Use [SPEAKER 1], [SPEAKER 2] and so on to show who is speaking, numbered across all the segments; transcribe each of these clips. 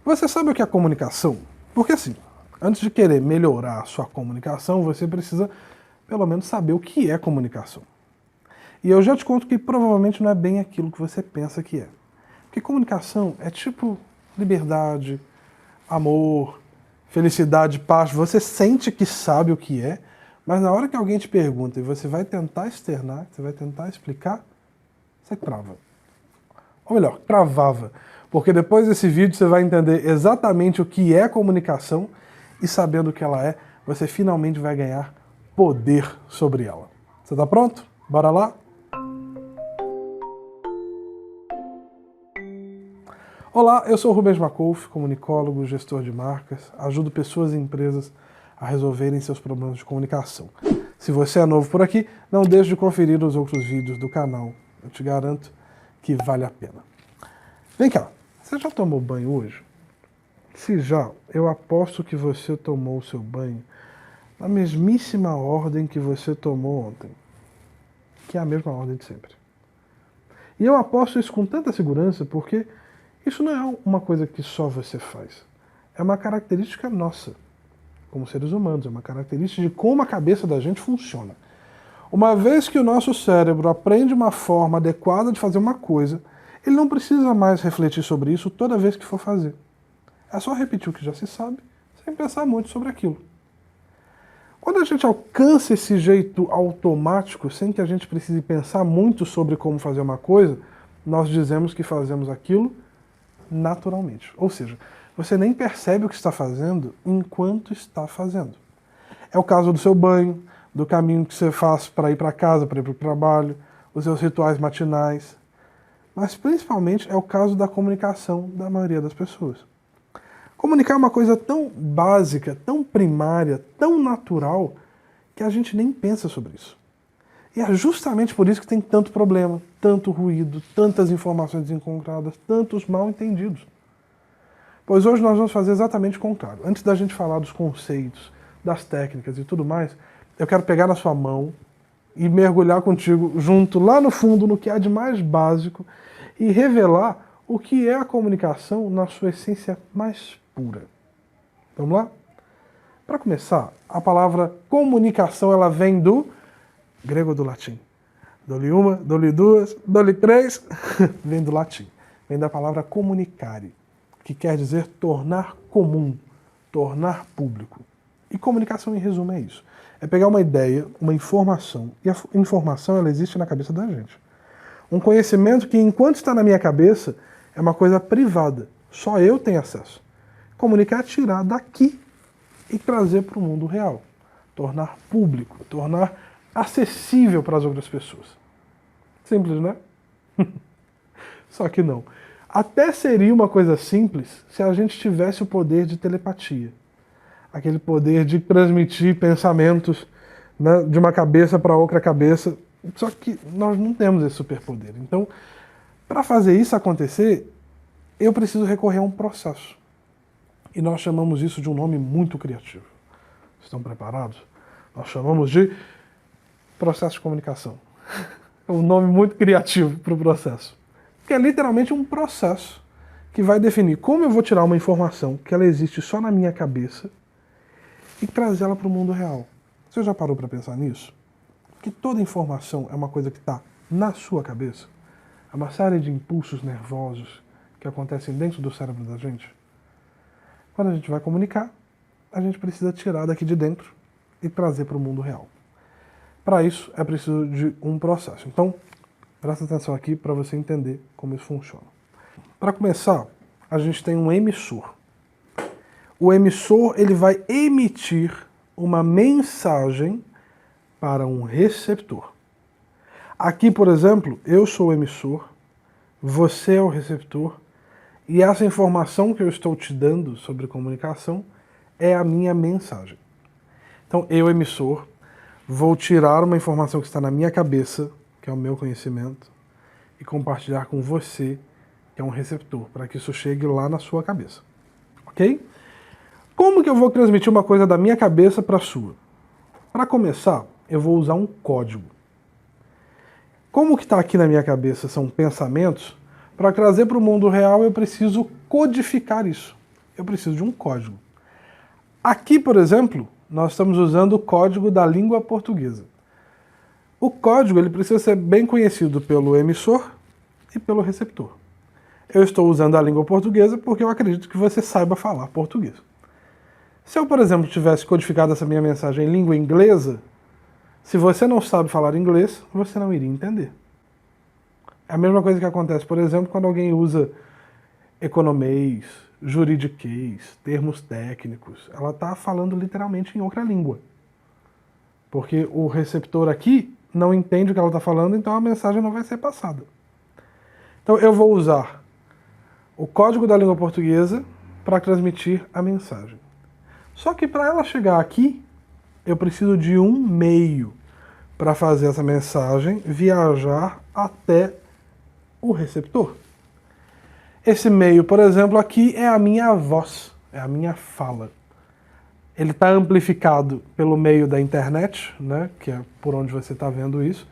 [SPEAKER 1] Você sabe o que é comunicação? Porque assim, antes de querer melhorar a sua comunicação, você precisa pelo menos saber o que é comunicação. E eu já te conto que provavelmente não é bem aquilo que você pensa que é. Porque comunicação é tipo liberdade, amor, felicidade, paz. Você sente que sabe o que é, mas na hora que alguém te pergunta e você vai tentar externar, você vai tentar explicar, você trava. Ou melhor, travava. Porque depois desse vídeo você vai entender exatamente o que é comunicação e sabendo o que ela é, você finalmente vai ganhar poder sobre ela. Você tá pronto? Bora lá? Olá, eu sou o Rubens Macolf, comunicólogo, gestor de marcas, ajudo pessoas e empresas a resolverem seus problemas de comunicação. Se você é novo por aqui, não deixe de conferir os outros vídeos do canal. Eu te garanto que vale a pena. Vem cá, você já tomou banho hoje? Se já, eu aposto que você tomou o seu banho na mesmíssima ordem que você tomou ontem, que é a mesma ordem de sempre. E eu aposto isso com tanta segurança porque isso não é uma coisa que só você faz. É uma característica nossa, como seres humanos, é uma característica de como a cabeça da gente funciona. Uma vez que o nosso cérebro aprende uma forma adequada de fazer uma coisa, ele não precisa mais refletir sobre isso toda vez que for fazer. É só repetir o que já se sabe, sem pensar muito sobre aquilo. Quando a gente alcança esse jeito automático, sem que a gente precise pensar muito sobre como fazer uma coisa, nós dizemos que fazemos aquilo naturalmente. Ou seja, você nem percebe o que está fazendo enquanto está fazendo. É o caso do seu banho, do caminho que você faz para ir para casa, para ir para o trabalho, os seus rituais matinais. Mas principalmente é o caso da comunicação da maioria das pessoas. Comunicar é uma coisa tão básica, tão primária, tão natural, que a gente nem pensa sobre isso. E é justamente por isso que tem tanto problema, tanto ruído, tantas informações desencontradas, tantos mal-entendidos. Pois hoje nós vamos fazer exatamente o contrário. Antes da gente falar dos conceitos, das técnicas e tudo mais, eu quero pegar na sua mão e mergulhar contigo junto lá no fundo, no que há de mais básico, e revelar o que é a comunicação na sua essência mais pura. Vamos lá? Para começar, a palavra comunicação ela vem do grego ou do latim. Dou-lhe uma, dou-lhe duas, dou-lhe três, vem do latim. Vem da palavra comunicare, que quer dizer tornar comum, tornar público. E comunicação, em resumo, é isso. É pegar uma ideia, uma informação, e a informação ela existe na cabeça da gente. Um conhecimento que, enquanto está na minha cabeça, é uma coisa privada. Só eu tenho acesso. Comunicar é tirar daqui e trazer para o mundo real. Tornar público, tornar acessível para as outras pessoas. Simples, né? Só que não. Até seria uma coisa simples se a gente tivesse o poder de telepatia. Aquele poder de transmitir pensamentos, né, de uma cabeça para outra cabeça. Só que nós não temos esse superpoder. Então, para fazer isso acontecer, eu preciso recorrer a um processo. E nós chamamos isso de um nome muito criativo. Estão preparados? Nós chamamos de processo de comunicação. É um nome muito criativo para o processo. Que é literalmente um processo que vai definir como eu vou tirar uma informação que ela existe só na minha cabeça e trazê-la para o mundo real. Você já parou para pensar nisso? Que toda informação é uma coisa que está na sua cabeça? É uma série de impulsos nervosos que acontecem dentro do cérebro da gente. Quando a gente vai comunicar, a gente precisa tirar daqui de dentro e trazer para o mundo real. Para isso, é preciso de um processo. Então, presta atenção aqui para você entender como isso funciona. Para começar, a gente tem um emissor. O emissor ele vai emitir uma mensagem para um receptor. Aqui, por exemplo, eu sou o emissor, você é o receptor, e essa informação que eu estou te dando sobre comunicação é a minha mensagem. Então, eu, emissor, vou tirar uma informação que está na minha cabeça, que é o meu conhecimento, e compartilhar com você, que é um receptor, para que isso chegue lá na sua cabeça. Ok? Como que eu vou transmitir uma coisa da minha cabeça para a sua? Para começar, eu vou usar um código. Como que está aqui na minha cabeça são pensamentos, para trazer para o mundo real eu preciso codificar isso. eu preciso de um código. Aqui, por exemplo, nós estamos usando o código da língua portuguesa. O código ele precisa ser bem conhecido pelo emissor e pelo receptor. Eu estou usando a língua portuguesa porque eu acredito que você saiba falar português. Se eu, por exemplo, tivesse codificado essa minha mensagem em língua inglesa, se você não sabe falar inglês, você não iria entender. É a mesma coisa que acontece, por exemplo, quando alguém usa economês, juridiquês, termos técnicos. Ela está falando literalmente em outra língua. Porque o receptor aqui não entende o que ela está falando, então a mensagem não vai ser passada. Então eu vou usar o código da língua portuguesa para transmitir a mensagem. Só que para ela chegar aqui, eu preciso de um meio para fazer essa mensagem viajar até o receptor. Esse meio, por exemplo, aqui é a minha voz, é a minha fala. Ele está amplificado pelo meio da internet, né, que é por onde você está vendo isso,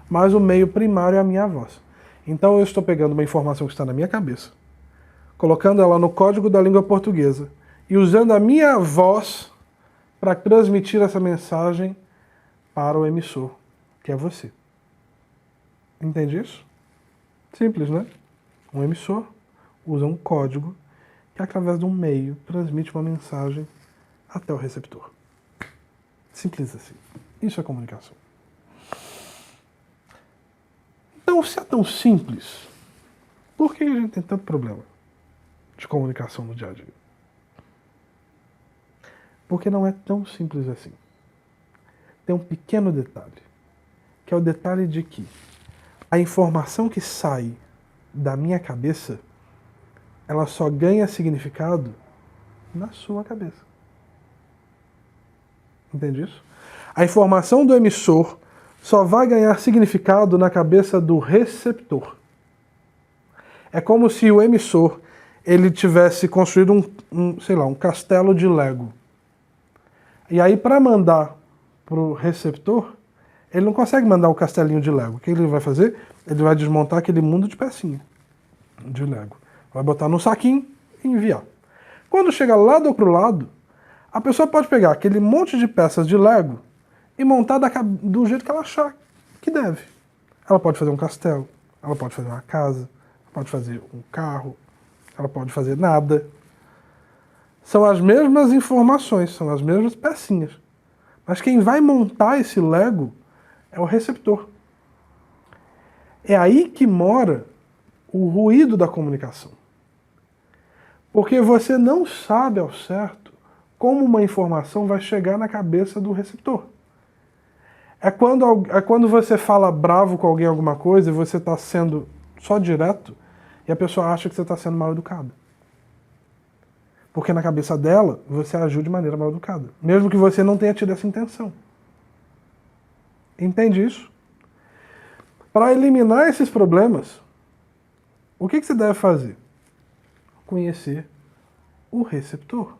[SPEAKER 1] mas o meio primário é a minha voz. Então eu estou pegando uma informação que está na minha cabeça, colocando ela no código da língua portuguesa e usando a minha voz para transmitir essa mensagem para o emissor, que é você. Entende isso? Simples, né? Um emissor usa um código que, através de um meio, transmite uma mensagem até o receptor. Simples assim. Isso é comunicação. Então, se é tão simples, por que a gente tem tanto problema de comunicação no dia a dia? Porque não é tão simples assim. Tem um pequeno detalhe, que é o detalhe de que a informação que sai da minha cabeça, ela só ganha significado na sua cabeça. Entende isso? A informação do emissor só vai ganhar significado na cabeça do receptor. É como se o emissor ele tivesse construído um castelo de Lego. E aí, para mandar para o receptor, ele não consegue mandar o castelinho de Lego. O que ele vai fazer? Ele vai desmontar aquele mundo de pecinha de Lego. Vai botar num saquinho e enviar. Quando chega lá do outro lado, a pessoa pode pegar aquele monte de peças de Lego e montar do jeito que ela achar que deve. Ela pode fazer um castelo, ela pode fazer uma casa, ela pode fazer um carro, ela pode fazer nada. São as mesmas informações, são as mesmas pecinhas. Mas quem vai montar esse Lego é o receptor. É aí que mora o ruído da comunicação. Porque você não sabe ao certo como uma informação vai chegar na cabeça do receptor. É quando você fala bravo com alguém alguma coisa e você está sendo só direto e a pessoa acha que você está sendo mal educado. Porque na cabeça dela, você agiu de maneira mal educada. Mesmo que você não tenha tido essa intenção. Entende isso? Para eliminar esses problemas, o que você deve fazer? Conhecer o receptor.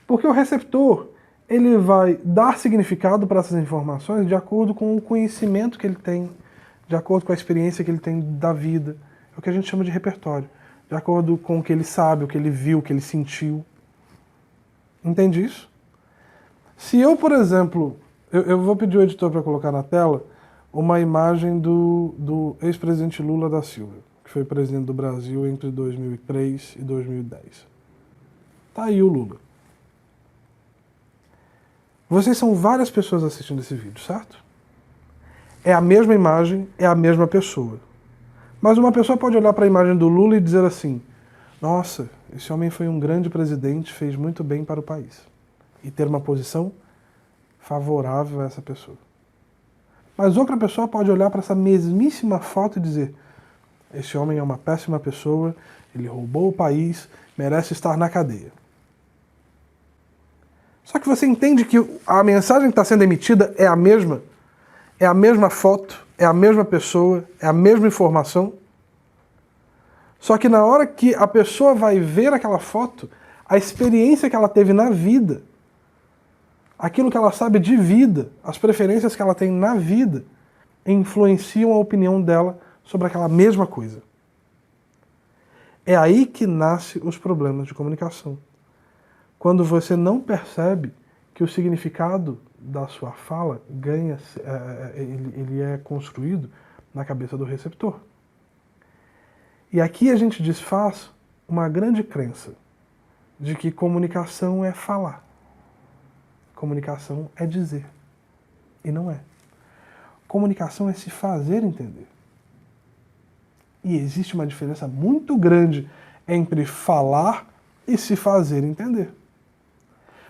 [SPEAKER 1] Porque o receptor, ele vai dar significado para essas informações de acordo com o conhecimento que ele tem, de acordo com a experiência que ele tem da vida. É o que a gente chama de repertório. De acordo com o que ele sabe, o que ele viu, o que ele sentiu. Entende isso? Se eu, por exemplo, eu vou pedir ao editor para colocar na tela uma imagem do ex-presidente Lula da Silva, que foi presidente do Brasil entre 2003 e 2010. Tá aí o Lula. Vocês são várias pessoas assistindo esse vídeo, certo? É a mesma imagem, é a mesma pessoa. Mas uma pessoa pode olhar para a imagem do Lula e dizer assim: nossa, esse homem foi um grande presidente, fez muito bem para o país. E ter uma posição favorável a essa pessoa. Mas outra pessoa pode olhar para essa mesmíssima foto e dizer: esse homem é uma péssima pessoa, ele roubou o país, merece estar na cadeia. Só que você entende que a mensagem que está sendo emitida é a mesma foto, é a mesma pessoa, é a mesma informação. Só que na hora que a pessoa vai ver aquela foto, a experiência que ela teve na vida, aquilo que ela sabe de vida, as preferências que ela tem na vida, influenciam a opinião dela sobre aquela mesma coisa. É aí que nascem os problemas de comunicação. Quando você não percebe que o significado da sua fala ele é construído na cabeça do receptor. E aqui a gente desfaz uma grande crença de que comunicação é falar. Comunicação é dizer. E não é. Comunicação é se fazer entender. E existe uma diferença muito grande entre falar e se fazer entender.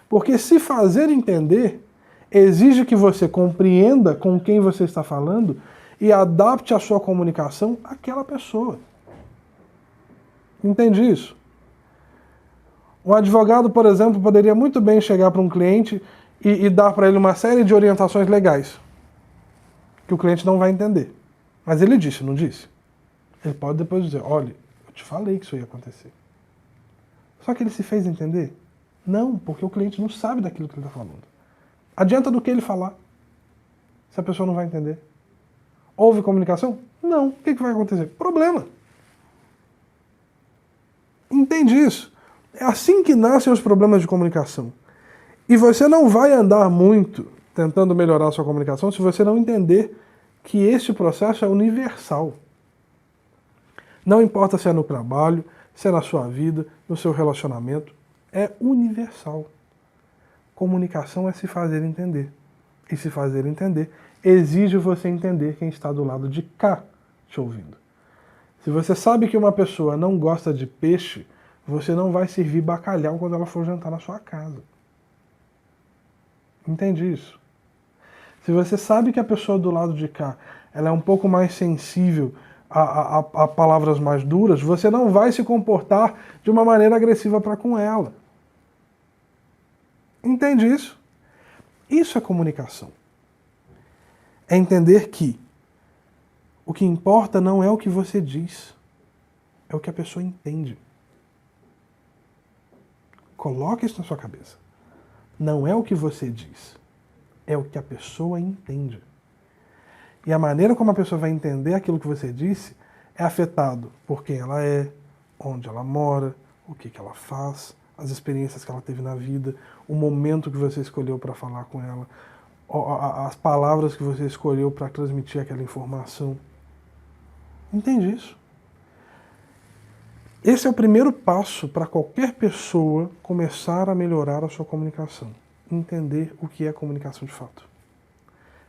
[SPEAKER 1] Porque se fazer entender exige que você compreenda com quem você está falando e adapte a sua comunicação àquela pessoa. Entende isso? Um advogado, por exemplo, poderia muito bem chegar para um cliente e dar para ele uma série de orientações legais que o cliente não vai entender. Mas ele disse, não disse? Ele pode depois dizer, olha, eu te falei que isso ia acontecer. Só que ele se fez entender? Não, porque o cliente não sabe daquilo que ele está falando. Adianta do que ele falar, se a pessoa não vai entender. Houve comunicação? Não. O que vai acontecer? Problema. Entende isso? É assim que nascem os problemas de comunicação. E você não vai andar muito tentando melhorar a sua comunicação se você não entender que este processo é universal. Não importa se é no trabalho, se é na sua vida, no seu relacionamento, é universal. Comunicação é se fazer entender. E se fazer entender exige você entender quem está do lado de cá te ouvindo. Se você sabe que uma pessoa não gosta de peixe, você não vai servir bacalhau quando ela for jantar na sua casa. Entende isso? Se você sabe que a pessoa do lado de cá ela é um pouco mais sensível a palavras mais duras, você não vai se comportar de uma maneira agressiva para com ela. Entende isso? Isso é comunicação. É entender que o que importa não é o que você diz, é o que a pessoa entende. Coloque isso na sua cabeça. Não é o que você diz, é o que a pessoa entende. E a maneira como a pessoa vai entender aquilo que você disse é afetado por quem ela é, onde ela mora, o que ela faz, as experiências que ela teve na vida, o momento que você escolheu para falar com ela, as palavras que você escolheu para transmitir aquela informação. Entende isso? Esse é o primeiro passo para qualquer pessoa começar a melhorar a sua comunicação. Entender o que é comunicação de fato.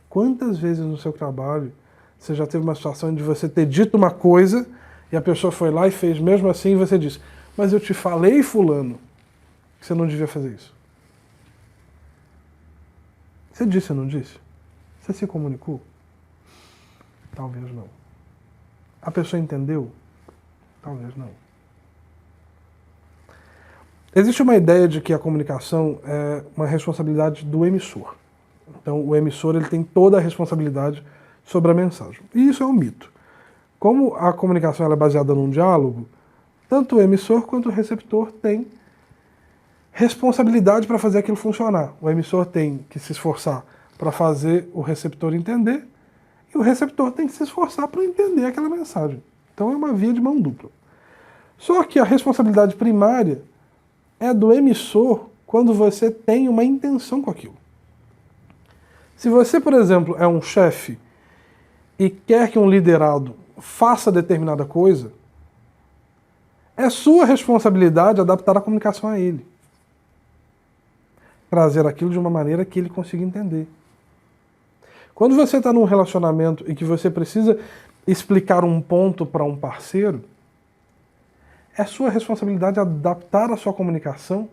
[SPEAKER 1] Quantas vezes no seu trabalho você já teve uma situação de você ter dito uma coisa e a pessoa foi lá e fez mesmo assim e você disse, mas eu te falei, fulano, que você não devia fazer isso. Você disse ou não disse? Você se comunicou? Talvez não. A pessoa entendeu? Talvez não. Existe uma ideia de que a comunicação é uma responsabilidade do emissor. Então, o emissor ele tem toda a responsabilidade sobre a mensagem. E isso é um mito. Como a comunicação ela é baseada num diálogo, tanto o emissor quanto o receptor têm responsabilidade para fazer aquilo funcionar. O emissor tem que se esforçar para fazer o receptor entender e o receptor tem que se esforçar para entender aquela mensagem. Então, é uma via de mão dupla. Só que a responsabilidade primária é do emissor quando você tem uma intenção com aquilo. Se você, por exemplo, é um chefe e quer que um liderado faça determinada coisa, é sua responsabilidade adaptar a comunicação a ele. Trazer aquilo de uma maneira que ele consiga entender. Quando você está num relacionamento e que você precisa explicar um ponto para um parceiro, é sua responsabilidade adaptar a sua comunicação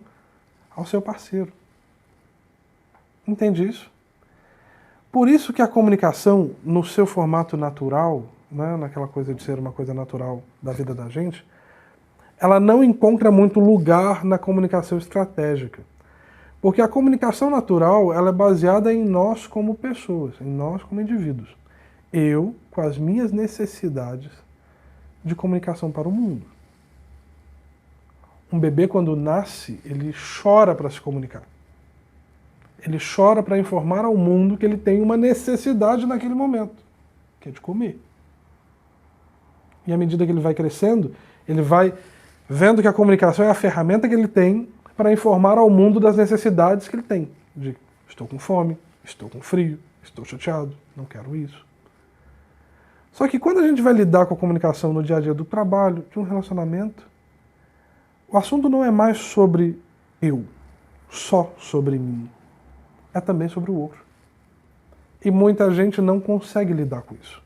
[SPEAKER 1] ao seu parceiro. Entende isso? Por isso que a comunicação, no seu formato natural, né, naquela coisa de ser uma coisa natural da vida da gente, ela não encontra muito lugar na comunicação estratégica. Porque a comunicação natural ela é baseada em nós como pessoas, em nós como indivíduos. Eu, com as minhas necessidades de comunicação para o mundo. Um bebê, quando nasce, ele chora para se comunicar. Ele chora para informar ao mundo que ele tem uma necessidade naquele momento, que é de comer. E à medida que ele vai crescendo, ele vai vendo que a comunicação é a ferramenta que ele tem para informar ao mundo das necessidades que ele tem. De estou com fome, estou com frio, estou chateado, não quero isso. Só que quando a gente vai lidar com a comunicação no dia a dia do trabalho, de um relacionamento, o assunto não é mais sobre eu, só sobre mim. É também sobre o outro. E muita gente não consegue lidar com isso.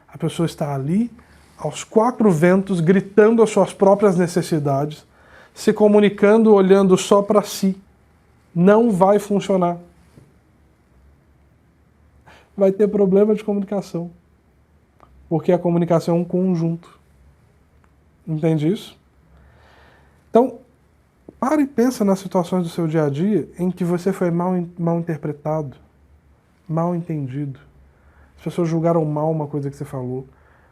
[SPEAKER 1] A pessoa está ali, aos quatro ventos, gritando as suas próprias necessidades, se comunicando, olhando só para si. Não vai funcionar. Vai ter problema de comunicação. Porque a comunicação é um conjunto. Entende isso? Então, para e pensa nas situações do seu dia a dia em que você foi mal interpretado, mal entendido. As pessoas julgaram mal uma coisa que você falou.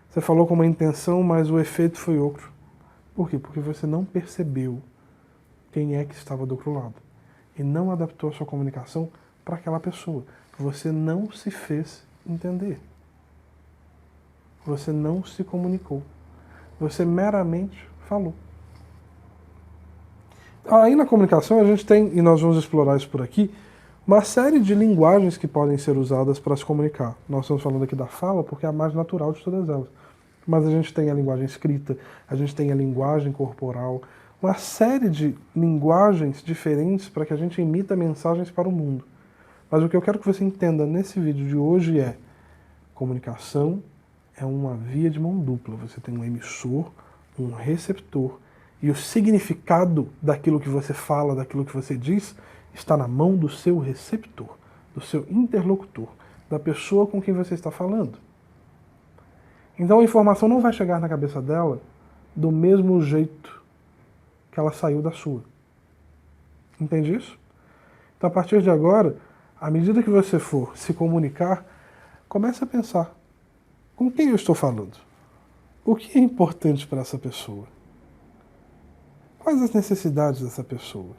[SPEAKER 1] Você falou com uma intenção, mas o efeito foi outro. Por quê? Porque você não percebeu quem é que estava do outro lado. E não adaptou a sua comunicação para aquela pessoa. Você não se fez entender. Você não se comunicou. Você meramente falou. Aí na comunicação a gente tem, e nós vamos explorar isso por aqui, uma série de linguagens que podem ser usadas para se comunicar. Nós estamos falando aqui da fala porque é a mais natural de todas elas. Mas a gente tem a linguagem escrita, a gente tem a linguagem corporal, uma série de linguagens diferentes para que a gente emita mensagens para o mundo. Mas o que eu quero que você entenda nesse vídeo de hoje é: comunicação é uma via de mão dupla. Você tem um emissor, um receptor, e o significado daquilo que você fala, daquilo que você diz, está na mão do seu receptor, do seu interlocutor, da pessoa com quem você está falando. Então a informação não vai chegar na cabeça dela do mesmo jeito que ela saiu da sua. Entende isso? Então a partir de agora, à medida que você for se comunicar, comece a pensar: com quem eu estou falando? O que é importante para essa pessoa? Quais as necessidades dessa pessoa?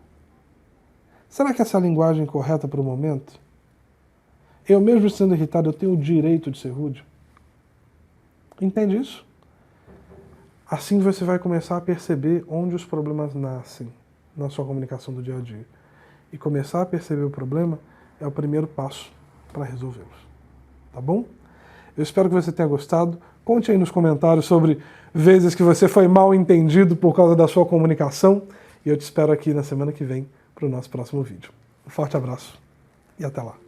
[SPEAKER 1] Será que essa é a linguagem correta para o momento? Eu mesmo sendo irritado, eu tenho o direito de ser rude? Entende isso? Assim você vai começar a perceber onde os problemas nascem na sua comunicação do dia a dia. E começar a perceber o problema é o primeiro passo para resolvê-los. Tá bom? Eu espero que você tenha gostado. Conte aí nos comentários sobre vezes que você foi mal entendido por causa da sua comunicação. E eu te espero aqui na semana que vem para o nosso próximo vídeo. Um forte abraço e até lá.